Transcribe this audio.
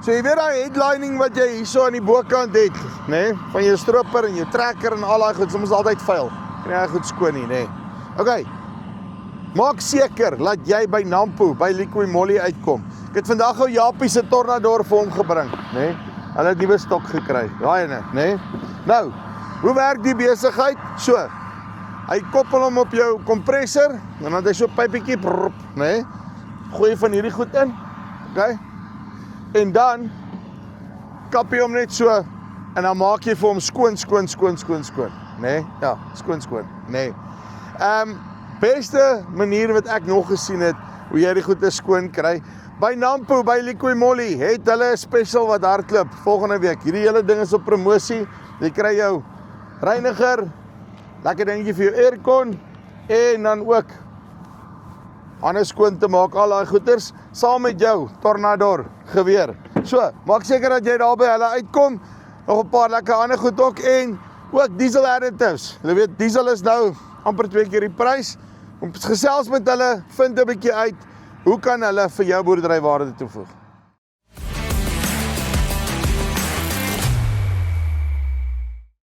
So jy weet daai headlining wat jy hierso aan die bokant het, nê? Van jou stropper en jou trekker en al daai goed, soms altyd vuil. Kan jy goed skoon nie, nê? Okay. Maak seker dat jy by Nampo, by Liqui Moly uitkom. Ek het vandag ou Japie se Tornador vir hom gebring, nê? Hulle het nuwe stok gekry. Daai ene, nê? Nou, hoe werk die besigheid? So. Hy koppel hom op jou kompressor en dan het hy so 'n pypietjie, nê? Gooi van hierdie goed in. Okay? En dan kap jy hom net so en dan maak jy vir hom skoon, nê? Ja, skoon, nê? Beste manier wat ek nog gesien het hoe jy die goede skoon kry. By Nampo, by Liqui Moly het hulle 'n special wat hardloop volgende week. Hierdie hele ding is op promosie. Jy kry jou reiniger, lekker dingetjie vir jou aircon en dan ook ander skoon te maak, al daai goeders, saam met jou Tornador geweer. So, maak seker dat jy daar by hulle uitkom, nog 'n paar lekker ander goed ook, en ook diesel additives. Jy weet, diesel is nou amper 2 keer die prys. Om gesels met hulle, vind 'n bietjie uit, hoe kan hulle vir jou boerdery waarde toevoeg?